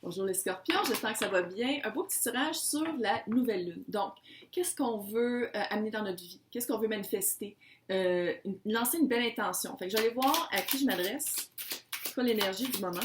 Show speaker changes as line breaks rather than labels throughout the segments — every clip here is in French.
Bonjour les scorpions, j'espère que ça va bien. Un beau petit tirage sur la nouvelle lune. Donc, qu'est-ce qu'on veut amener dans notre vie? Qu'est-ce qu'on veut manifester? Lancer une belle intention. Fait que j'allais voir à qui je m'adresse. C'est quoi l'énergie du moment?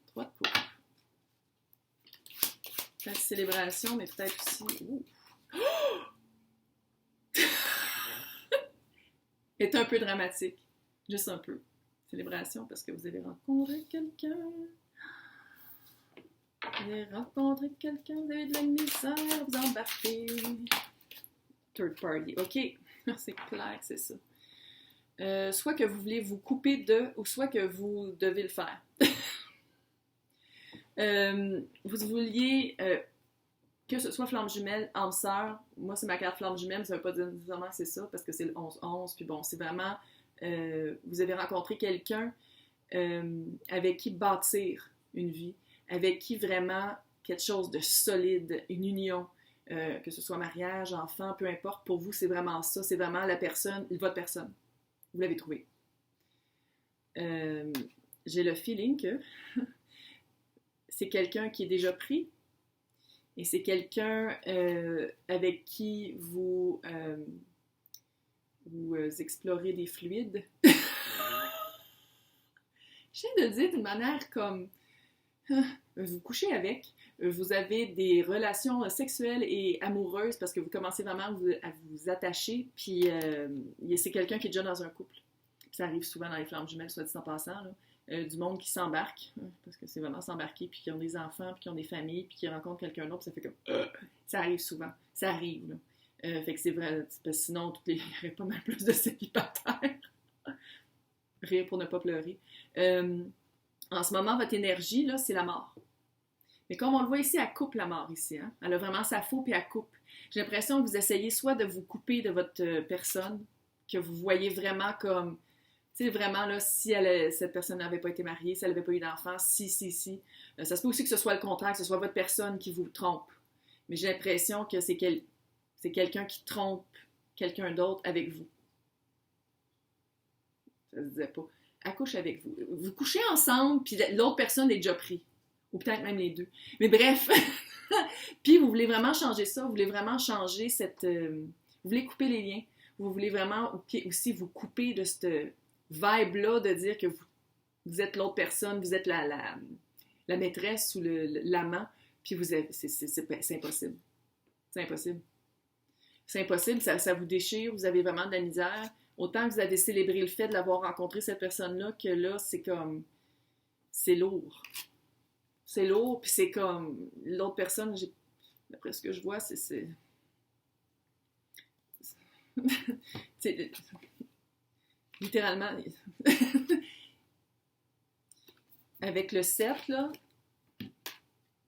Trois de coupe. Peut-être célébration, mais peut-être aussi... est un peu dramatique. Juste un peu. Célébration parce que vous avez rencontré quelqu'un. Vous avez rencontré quelqu'un, vous avez de la misère, vous embarquez. Third party. OK. C'est clair que c'est ça. Soit que vous voulez vous couper de, ou soit que vous devez le faire. Vous vouliez que ce soit flamme jumelle, âme sœur. Moi, c'est ma carte flamme jumelle, mais ça ne veut pas dire nécessairement que c'est ça, parce que c'est le 11-11. Puis bon, c'est vraiment... vous avez rencontré quelqu'un avec qui bâtir une vie, avec qui vraiment quelque chose de solide, une union, que ce soit mariage, enfant, peu importe, pour vous, c'est vraiment ça, c'est vraiment la personne, votre personne. Vous l'avez trouvé. J'ai le feeling que c'est quelqu'un qui est déjà pris et c'est quelqu'un avec qui vous explorez des fluides. Je viens de le dire d'une manière comme... vous couchez avec, vous avez des relations sexuelles et amoureuses parce que vous commencez vraiment à vous attacher, puis c'est quelqu'un qui est déjà dans un couple. Puis ça arrive souvent dans les flammes jumelles, soit dit en passant, là. Du monde qui s'embarque, parce que c'est vraiment s'embarquer, puis qui ont des enfants, puis qui ont des familles, puis qui rencontrent quelqu'un d'autre, ça fait comme... ça arrive souvent, ça arrive, là. Fait que c'est vrai, parce que sinon, il y aurait pas mal plus de célibataires. Rire pour ne pas pleurer. En ce moment, votre énergie, là, c'est la mort. Mais comme on le voit ici, elle coupe la mort ici. Hein? Elle a vraiment sa faux, puis elle coupe. J'ai l'impression que vous essayez soit de vous couper de votre personne, que vous voyez vraiment comme... Tu sais, vraiment, là, si cette personne n'avait pas été mariée, si elle n'avait pas eu d'enfant, si. Ça se peut aussi que ce soit le contraire, que ce soit votre personne qui vous trompe. Mais j'ai l'impression que c'est quelqu'un qui trompe quelqu'un d'autre avec vous. Ça se disait pas. Elle couche avec vous. Vous couchez ensemble, puis l'autre personne est déjà pris. Ou peut-être même les deux. Mais bref. Puis vous voulez vraiment changer ça. Vous voulez vraiment changer cette... vous voulez couper les liens. Vous voulez vraiment aussi vous couper de cette vibe-là de dire que vous êtes l'autre personne, vous êtes la maîtresse ou l'amant, puis vous avez... C'est impossible. C'est impossible. C'est impossible, ça vous déchire, vous avez vraiment de la misère. Autant que vous avez célébré le fait de l'avoir rencontré, cette personne-là, que là, c'est comme... C'est lourd. C'est lourd, puis c'est comme... L'autre personne, d'après ce que je vois, c'est... littéralement... Avec le 7, là,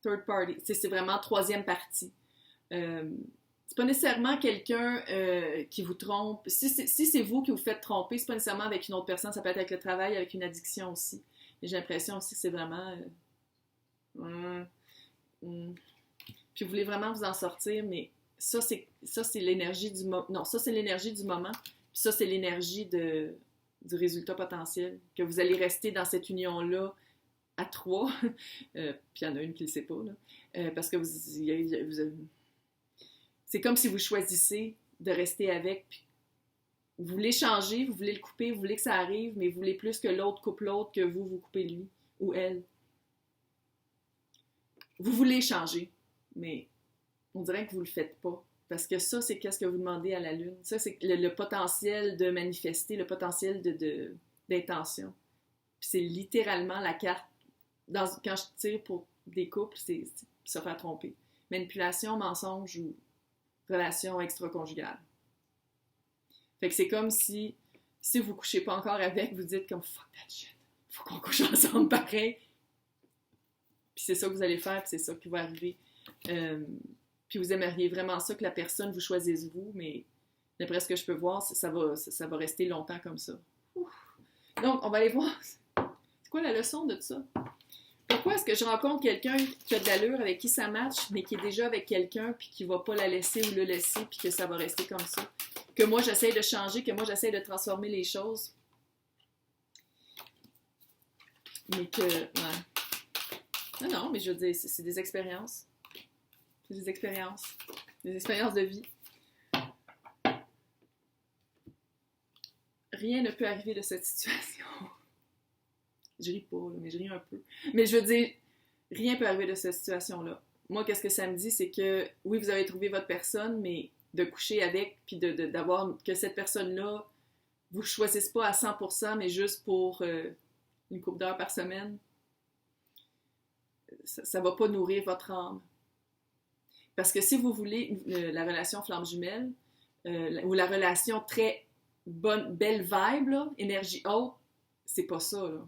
third party, c'est vraiment troisième partie. C'est pas nécessairement quelqu'un qui vous trompe. Si c'est vous qui vous faites tromper, c'est pas nécessairement avec une autre personne, ça peut être avec le travail, avec une addiction aussi. Mais j'ai l'impression aussi que c'est vraiment... Puis vous voulez vraiment vous en sortir, mais ça, c'est l'énergie du moment. Non, ça, c'est l'énergie du moment. Puis ça, c'est l'énergie du résultat potentiel. Que vous allez rester dans cette union-là à trois. Puis il y en a une qui ne le sait pas, là. Parce que c'est comme si vous choisissez de rester avec. Puis vous voulez changer, vous voulez le couper, vous voulez que ça arrive, mais vous voulez plus que l'autre coupe l'autre que vous coupez lui ou elle. Vous voulez changer, mais on dirait que vous ne le faites pas. Parce que ça, c'est qu'est-ce que vous demandez à la Lune. Ça, c'est le potentiel de manifester, le potentiel d'intention. Puis c'est littéralement la carte. Quand je tire pour des couples, c'est se faire tromper. Manipulation, mensonge ou relation extra-conjugale. Fait que c'est comme si vous ne couchez pas encore avec, vous dites comme « fuck that shit, faut qu'on couche ensemble pareil ». Puis c'est ça que vous allez faire, puis c'est ça qui va arriver. Puis vous aimeriez vraiment ça, que la personne vous choisisse vous, mais d'après ce que je peux voir, ça va rester longtemps comme ça. Ouf. Donc, on va aller voir. C'est quoi la leçon de ça? Pourquoi est-ce que je rencontre quelqu'un qui a de l'allure, avec qui ça match, mais qui est déjà avec quelqu'un, puis qui va pas la laisser ou le laisser, puis que ça va rester comme ça? Que moi, j'essaie de changer, que moi, j'essaie de transformer les choses. Mais que, ouais. Non, mais je veux dire, c'est des expériences. C'est des expériences. Des expériences de vie. Rien ne peut arriver de cette situation. Je ris pas, là, mais je ris un peu. Mais je veux dire, rien peut arriver de cette situation-là. Moi, qu'est-ce que ça me dit, c'est que, oui, vous avez trouvé votre personne, mais de coucher avec, puis d'avoir que cette personne-là, vous ne choisissez pas à 100%, mais juste pour une couple d'heures par semaine, ça ne va pas nourrir votre âme. Parce que si vous voulez la relation flamme jumelle, ou la relation très belle vibe, là, énergie haute, c'est pas ça, là.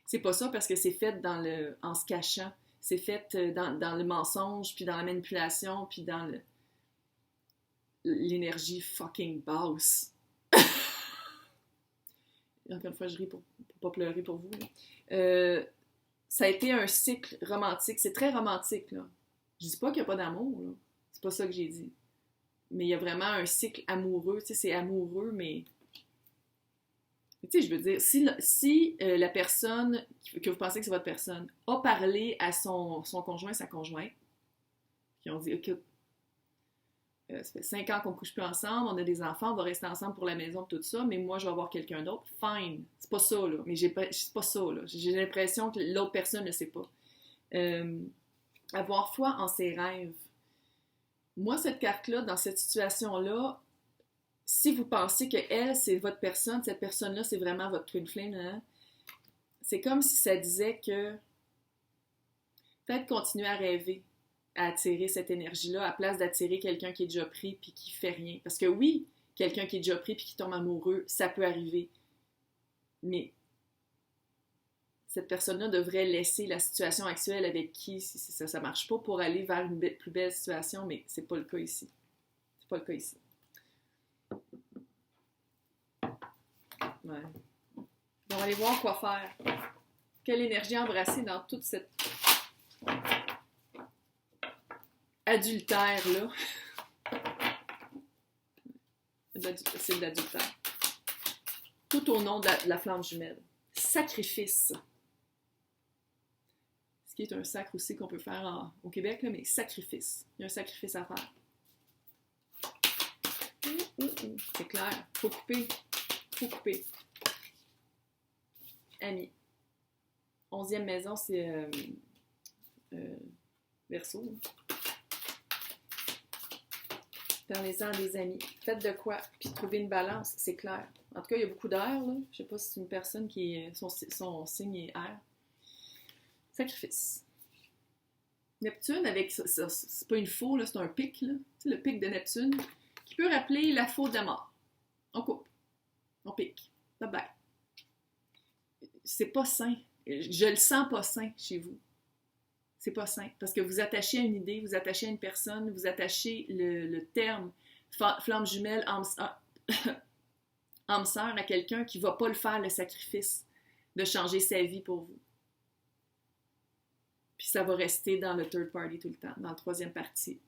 C'est pas ça parce que c'est fait en se cachant. C'est fait dans le mensonge, puis dans la manipulation, puis dans l'énergie fucking basse. Encore une fois, je ris pour pas pleurer pour vous. Ça a été un cycle romantique. C'est très romantique, là. Je dis pas qu'il n'y a pas d'amour, là. C'est pas ça que j'ai dit. Mais il y a vraiment un cycle amoureux. Tu sais, c'est amoureux, mais... Tu sais, je veux dire, si la personne que vous pensez que c'est votre personne a parlé à son conjoint, sa conjointe, puis on dit, écoute, ça fait 5 ans qu'on ne couche plus ensemble, on a des enfants, on va rester ensemble pour la maison, tout ça, mais moi, je vais avoir quelqu'un d'autre. Fine. C'est pas ça, là. Mais c'est pas ça, là. J'ai l'impression que l'autre personne ne sait pas. Avoir foi en ses rêves. Moi, cette carte-là, dans cette situation-là, si vous pensez que elle, c'est votre personne, cette personne-là, c'est vraiment votre twin flame, hein? C'est comme si ça disait que peut-être continuer à rêver, à attirer cette énergie-là, à place d'attirer quelqu'un qui est déjà pris puis qui fait rien. Parce que oui, quelqu'un qui est déjà pris puis qui tombe amoureux, ça peut arriver. Mais cette personne-là devrait laisser la situation actuelle avec qui ça ne marche pas pour aller vers une plus belle situation, mais c'est pas le cas ici. C'est pas le cas ici. Ouais. On va aller voir quoi faire. Quelle énergie embrasser dans toute cette adultère-là. C'est de l'adultère. Tout au nom de la flamme jumelle. Sacrifice. Ce qui est un sacre aussi qu'on peut faire au Québec, là, mais sacrifice. Il y a un sacrifice à faire. C'est clair. Faut couper. Amis. 11e maison, c'est Verseau. Parlez-en à des amis. Faites de quoi? Puis trouvez une balance, c'est clair. En tout cas, il y a beaucoup d'air, là. Je sais pas si c'est une personne qui son signe est air. Sacrifice. Neptune, avec ça, c'est pas une faux, là, c'est un pic, là. Tu sais, le pic de Neptune, qui peut rappeler la faute de la mort. On coupe. On pique. Bye bye. C'est pas sain. Je le sens pas sain chez vous. C'est pas sain. Parce que vous attachez à une idée, vous attachez à une personne, vous attachez le terme flamme jumelle, âme sœur à quelqu'un qui va pas le faire le sacrifice de changer sa vie pour vous. Puis ça va rester dans le third party tout le temps, dans la troisième partie.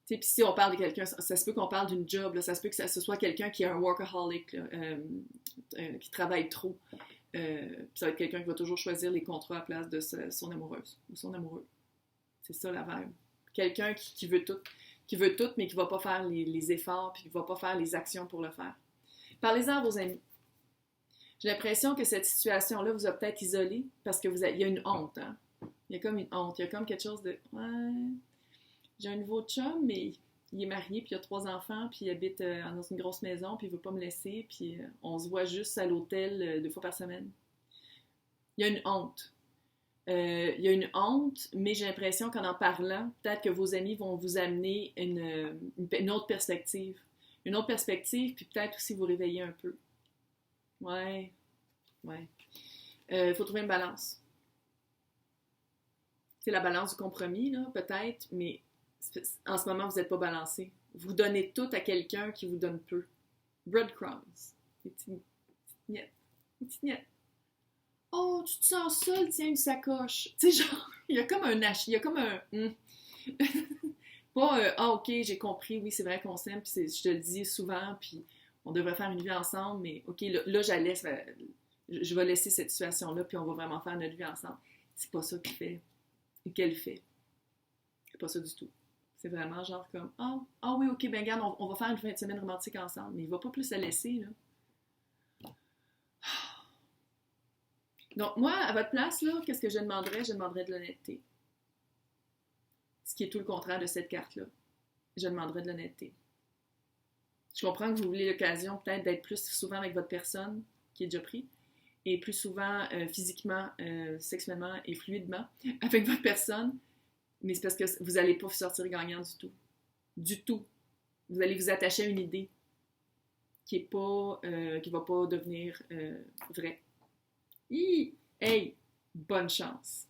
Puis si on parle de quelqu'un, ça se peut qu'on parle d'une job, là, ça se peut que ce soit quelqu'un qui est un workaholic, là, qui travaille trop. Ça va être quelqu'un qui va toujours choisir les contrats à la place de son amoureuse ou son amoureux. C'est ça la vibe. Quelqu'un qui veut tout, mais qui ne va pas faire les efforts, puis qui ne va pas faire les actions pour le faire. Parlez-en à vos amis. J'ai l'impression que cette situation-là vous a peut-être isolé parce que il y a une honte. Hein? Il y a comme une honte, il y a comme quelque chose de... Ouais, j'ai un nouveau chum, mais il est marié, puis il a 3 enfants, puis il habite dans une grosse maison, puis il veut pas me laisser, puis on se voit juste à l'hôtel 2 fois par semaine. Il y a une honte. Il y a une honte, mais j'ai l'impression qu'en en parlant, peut-être que vos amis vont vous amener une autre perspective. Une autre perspective, puis peut-être aussi vous réveiller un peu. Ouais. Faut trouver une balance. C'est la balance du compromis, là, peut-être, mais en ce moment, vous n'êtes pas balancé. Vous donnez tout à quelqu'un qui vous donne peu. Breadcrumbs. Des petites miettes. Oh, tu te sens seul, tiens une sacoche. Tu sais, genre, il y a comme un il y a comme un... Pas, ok, j'ai compris, oui, c'est vrai qu'on s'aime, puis je te le dis souvent, puis on devrait faire une vie ensemble, mais ok, là je je vais laisser cette situation-là, puis on va vraiment faire notre vie ensemble. C'est pas ça qu'elle fait. C'est pas ça du tout. C'est vraiment genre comme, ah oui, ok, ben regarde, on va faire une fin de semaine romantique ensemble. Mais il va pas plus la laisser, là. Donc, moi, à votre place, là, qu'est-ce que je demanderais? Je demanderais de l'honnêteté. Ce qui est tout le contraire de cette carte-là. Je demanderais de l'honnêteté. Je comprends que vous voulez l'occasion peut-être d'être plus souvent avec votre personne qui est déjà pris et plus souvent physiquement, sexuellement et fluidement avec votre personne, mais c'est parce que vous n'allez pas sortir gagnant du tout. Du tout. Vous allez vous attacher à une idée qui va pas devenir vraie. Hey! Bonne chance!